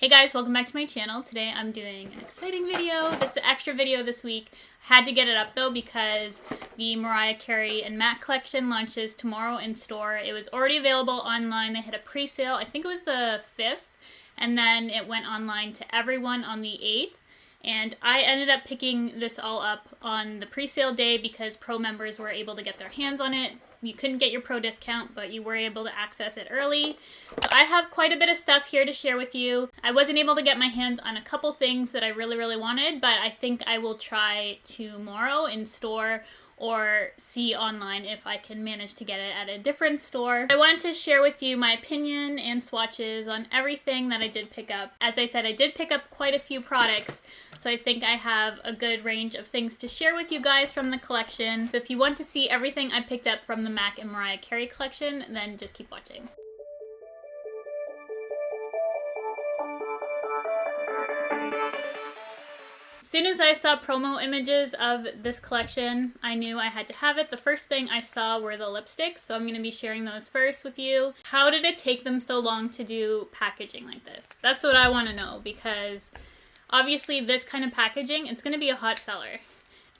Hey guys, welcome back to my channel. Today I'm doing an exciting video. This is an extra video this week. I had to get it up though because the Mariah Carey and MAC collection launches tomorrow in store. It was already available online. They had a pre-sale, I think it was the 5th, and then it went online to everyone on the 8th. And I ended up picking this all up on the pre-sale day because pro members were able to get their hands on it. You couldn't get your pro discount, but you were able to access it early. So I have quite a bit of stuff here to share with you. I wasn't able to get my hands on a couple things that I really wanted, but I think I will try tomorrow in store or see online if I can manage to get it at a different store. I wanted to share with you my opinion and swatches on everything that I did pick up. As I said, I did pick up quite a few products, so I think I have a good range of things to share with you guys from the collection. So if you want to see everything I picked up from the MAC and Mariah Carey collection, then just keep watching. As soon as I saw promo images of this collection, I knew I had to have it. The first thing I saw were the lipsticks, so I'm going to be sharing those first with you. How did it take them so long to do packaging like this? That's what I want to know, because obviously this kind of packaging, it's going to be a hot seller.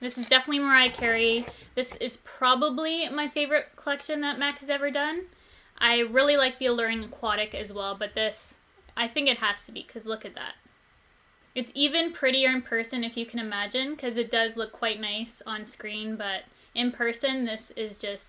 This is definitely Mariah Carey. This is probably my favorite collection that MAC has ever done. I really like the Alluring Aquatic as well, but this, I think it has to be, because look at that. It's even prettier in person, if you can imagine, because it does look quite nice on screen, but in person, this is just,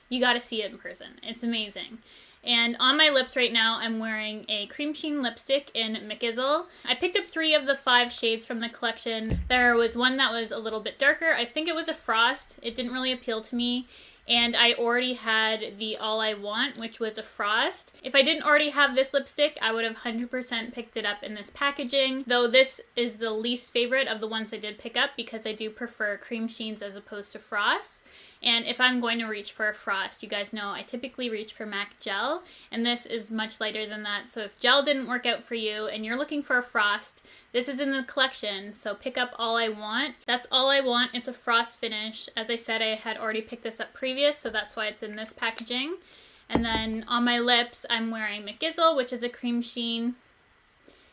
you gotta see it in person. It's amazing. And on my lips right now, I'm wearing a cream sheen lipstick in Machism. I picked up 3 of the 5 shades from the collection. There was one that was a little bit darker. I think it was a frost. It didn't really appeal to me. And I already had the All I Want, which was a frost. If I didn't already have this lipstick, I would have 100% picked it up in this packaging. Though this is the least favorite of the ones I did pick up because I do prefer cream sheens as opposed to frosts. And if I'm going to reach for a frost, you guys know I typically reach for MAC Gel, and this is much lighter than that. So if gel didn't work out for you and you're looking for a frost, this is in the collection, so pick up All I Want. That's All I Want. It's a frost finish. As I said, I had already picked this up previous, so that's why it's in this packaging. And then on my lips, I'm wearing Machism, which is a cream sheen.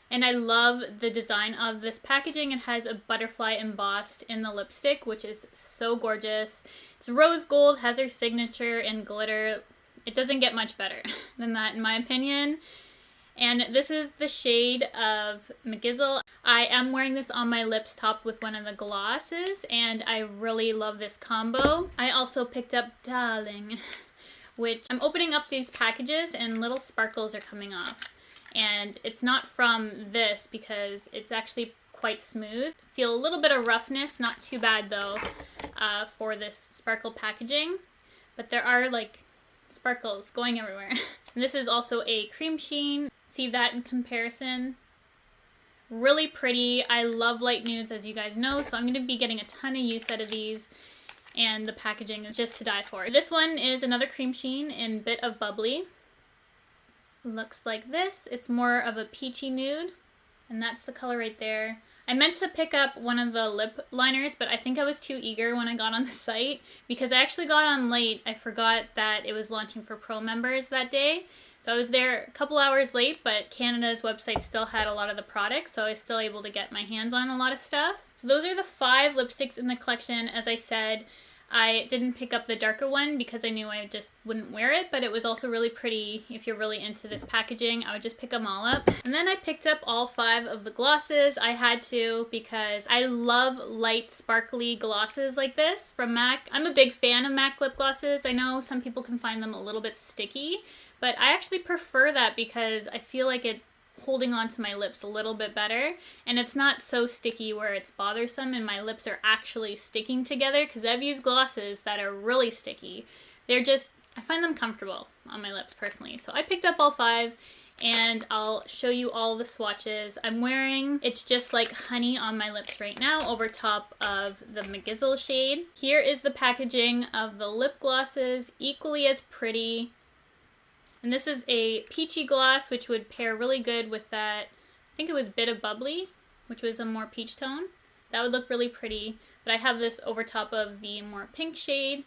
And I love the design of this packaging. It has a butterfly embossed in the lipstick, which is so gorgeous. It's rose gold, has her signature and glitter. It doesn't get much better than that in my opinion. And this is the shade of Machism. I am wearing this on my lips topped with one of the glosses, and I really love this combo. I also picked up Darling, which I'm opening up these packages and little sparkles are coming off. And it's not from this because it's actually quite smooth. Feel a little bit of roughness, not too bad though, for this sparkle packaging. But there are like sparkles going everywhere. And this is also a cream sheen. See that in comparison? Really pretty. I love light nudes, as you guys know, so I'm going to be getting a ton of use out of these. And the packaging is just to die for. This one is another cream sheen in Bit of Bubbly. Looks like this. It's more of a peachy nude, and that's the color right there. I meant to pick up one of the lip liners, but I think I was too eager when I got on the site because I actually got on late. I forgot that it was launching for pro members that day. So I was there a couple hours late, but Canada's website still had a lot of the products, so I was still able to get my hands on a lot of stuff. So those are the 5 lipsticks in the collection. As I said, I didn't pick up the darker one because I knew I just wouldn't wear it, but it was also really pretty. If you're really into this packaging, I would just pick them all up. And then I picked up all 5 of the glosses. I had to because I love light sparkly glosses like this from MAC. I'm a big fan of MAC lip glosses. I know some people can find them a little bit sticky, but I actually prefer that because I feel like it holding on to my lips a little bit better, and it's not so sticky where it's bothersome and my lips are actually sticking together, because I've used glosses that are really sticky. They're just, I find them comfortable on my lips personally. So I picked up all 5 and I'll show you all the swatches I'm wearing. It's just like honey on my lips right now over top of the Machism shade. Here is the packaging of the lip glosses, equally as pretty. And this is a peachy gloss, which would pair really good with that, I think it was Bit of Bubbly, which was a more peach tone. That would look really pretty. But I have this over top of the more pink shade.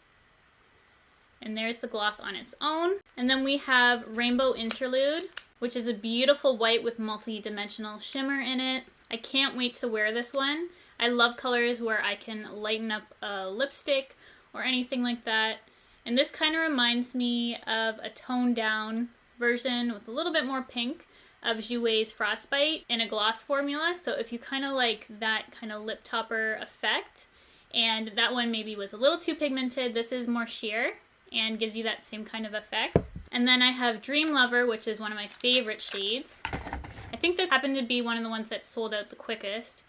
And there's the gloss on its own. And then we have Rainbow Interlude, which is a beautiful white with multi-dimensional shimmer in it. I can't wait to wear this one. I love colors where I can lighten up a lipstick or anything like that. And this kind of reminds me of a toned down version with a little bit more pink of Jouer's Frostbite in a gloss formula. So if you kind of like that kind of lip topper effect, and that one maybe was a little too pigmented, this is more sheer and gives you that same kind of effect. And then I have Dream Lover, which is one of my favorite shades. I think this happened to be one of the ones that sold out the quickest.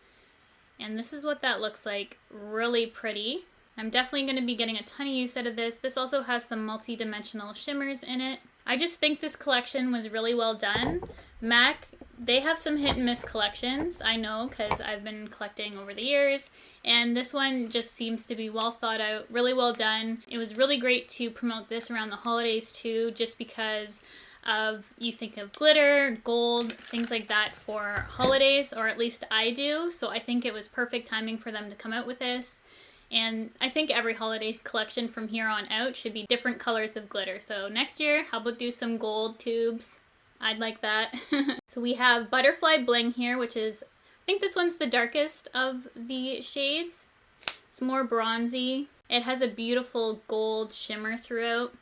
And this is what that looks like. Really pretty. I'm definitely going to be getting a ton of use out of this. This also has some multi-dimensional shimmers in it. I just think this collection was really well done. MAC, they have some hit and miss collections, I know, because I've been collecting over the years. And this one just seems to be well thought out, really well done. It was really great to promote this around the holidays too, just because of, you think of glitter, gold, things like that for holidays, or at least I do. So I think it was perfect timing for them to come out with this. And I think every holiday collection from here on out should be different colors of glitter. So next year, how about do some gold tubes? I'd like that. So we have Butterfly Bling here, which is, I think this one's the darkest of the shades. It's more bronzy. It has a beautiful gold shimmer throughout.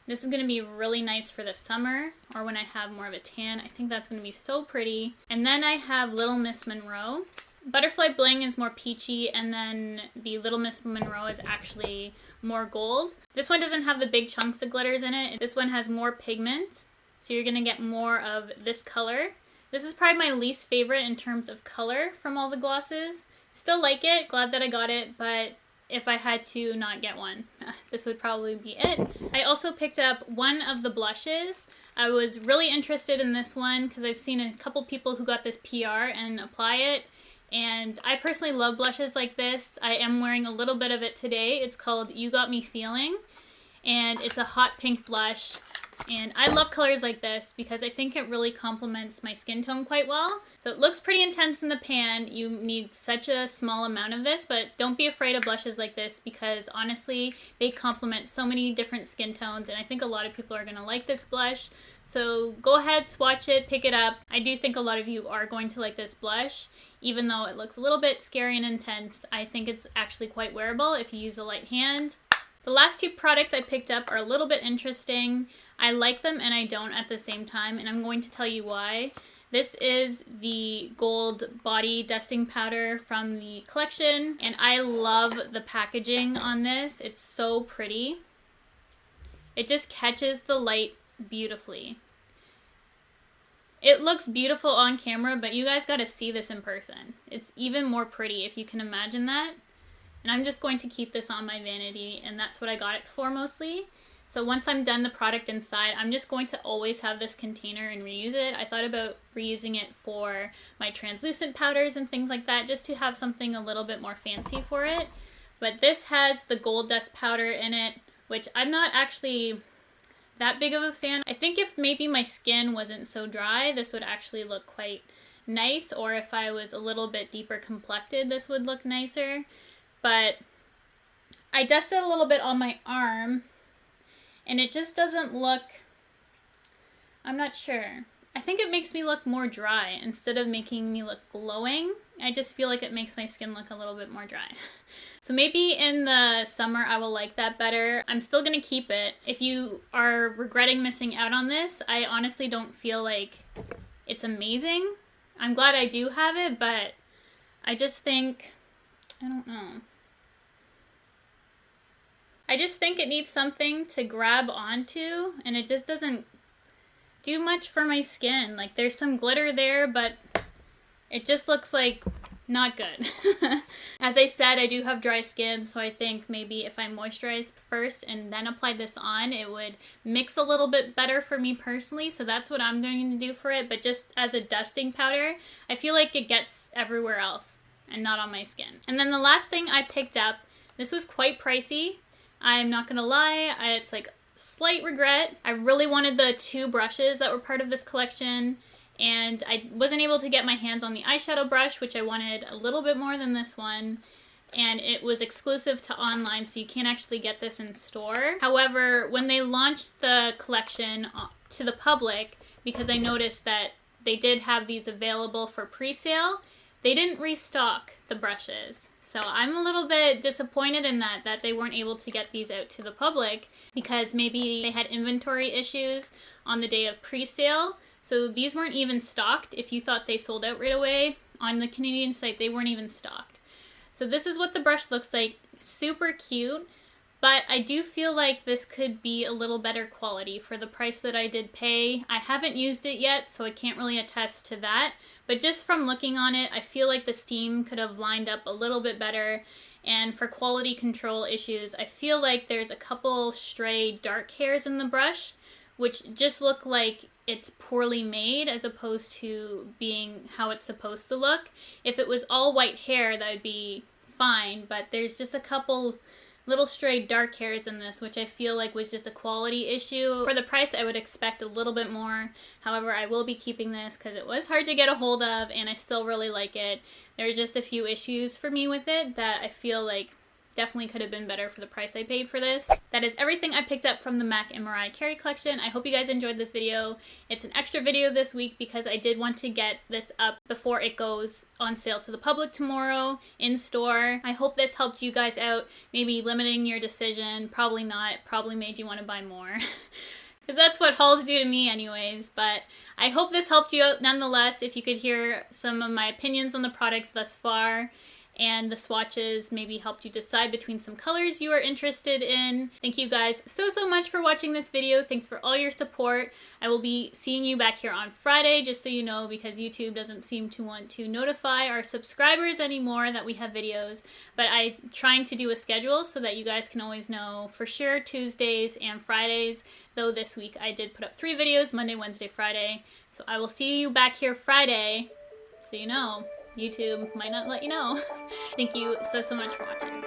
This is going to be really nice for the summer, or when I have more of a tan. I think that's going to be so pretty. And then I have Little Miss Monroe. Butterfly Bling is more peachy, and then the Little Miss Monroe is actually more gold. This one doesn't have the big chunks of glitters in it. This one has more pigment, so you're going to get more of this color. This is probably my least favorite in terms of color from all the glosses. Still like it, glad that I got it, but if I had to not get one, this would probably be it. I also picked up one of the blushes. I was really interested in this one because I've seen a couple people who got this PR and apply it. And I personally love blushes like this. I am wearing a little bit of it today. It's called You Got Me Feeling. And it's a hot pink blush. And I love colors like this because I think it really complements my skin tone quite well. So it looks pretty intense in the pan. You need such a small amount of this, but don't be afraid of blushes like this because honestly, they complement so many different skin tones. And I think a lot of people are going to like this blush. So go ahead, swatch it, pick it up. I do think a lot of you are going to like this blush. Even though it looks a little bit scary and intense, I think it's actually quite wearable if you use a light hand. The last two products I picked up are a little bit interesting. I like them and I don't at the same time, and I'm going to tell you why. This is the gold body dusting powder from the collection, and I love the packaging on this. It's so pretty. It just catches the light beautifully. It looks beautiful on camera, but you guys gotta see this in person. It's even more pretty if you can imagine that. And I'm just going to keep this on my vanity, and that's what I got it for mostly. So once I'm done the product inside, I'm just going to always have this container and reuse it. I thought about reusing it for my translucent powders and things like that, just to have something a little bit more fancy for it. But this has the gold dust powder in it, which I'm not actually that big of a fan. I think if maybe my skin wasn't so dry, this would actually look quite nice, or if I was a little bit deeper complected, this would look nicer. But I dusted a little bit on my arm, and it just doesn't look, I'm not sure. I think it makes me look more dry instead of making me look glowing. I just feel like it makes my skin look a little bit more dry. So maybe in the summer I will like that better. I'm still going to keep it. If you are regretting missing out on this, I honestly don't feel like it's amazing. I'm glad I do have it, but I just think, I don't know. I just think it needs something to grab onto, and it just doesn't do much for my skin. Like, there's some glitter there, but it just looks like not good. As I said, I do have dry skin, so I think maybe if I moisturize first and then apply this on, it would mix a little bit better for me personally. So that's what I'm going to do for it. But just as a dusting powder, I feel like it gets everywhere else and not on my skin. And then the last thing I picked up, this was quite pricey. I'm not gonna lie, it's like slight regret. I really wanted the two brushes that were part of this collection, and I wasn't able to get my hands on the eyeshadow brush, which I wanted a little bit more than this one, and it was exclusive to online, so you can't actually get this in store. However, when they launched the collection to the public, because I noticed that they did have these available for pre-sale. They didn't restock the brushes. So I'm a little bit disappointed in that they weren't able to get these out to the public, because maybe they had inventory issues on the day of pre-sale. So these weren't even stocked. If you thought they sold out right away, on the Canadian site, they weren't even stocked. So this is what the brush looks like. Super cute, but I do feel like this could be a little better quality for the price that I did pay. I haven't used it yet, so I can't really attest to that, but just from looking on it, I feel like the steam could have lined up a little bit better. And for quality control issues, I feel like there's a couple stray dark hairs in the brush, which just look like it's poorly made as opposed to being how it's supposed to look. If it was all white hair, that would be fine, but there's just a couple little stray dark hairs in this, which I feel like was just a quality issue. For the price, I would expect a little bit more. However, I will be keeping this because it was hard to get a hold of and I still really like it. There's just a few issues for me with it that I feel like definitely could have been better for the price I paid for this. That is everything I picked up from the MAC and Mariah Carey collection. I hope you guys enjoyed this video. It's an extra video this week because I did want to get this up before it goes on sale to the public tomorrow in store. I hope this helped you guys out, maybe limiting your decision. Probably not. Probably made you want to buy more. Because that's what hauls do to me anyways. But I hope this helped you out nonetheless. If you could hear some of my opinions on the products thus far, and the swatches maybe helped you decide between some colors you are interested in. Thank you guys so much for watching this video. Thanks for all your support. I will be seeing you back here on Friday, just so you know, because YouTube doesn't seem to want to notify our subscribers anymore that we have videos. But I'm trying to do a schedule so that you guys can always know for sure Tuesdays and Fridays. Though this week I did put up 3 videos, Monday, Wednesday, Friday. So I will see you back here Friday, so you know. YouTube might not let you know. Thank you so much for watching.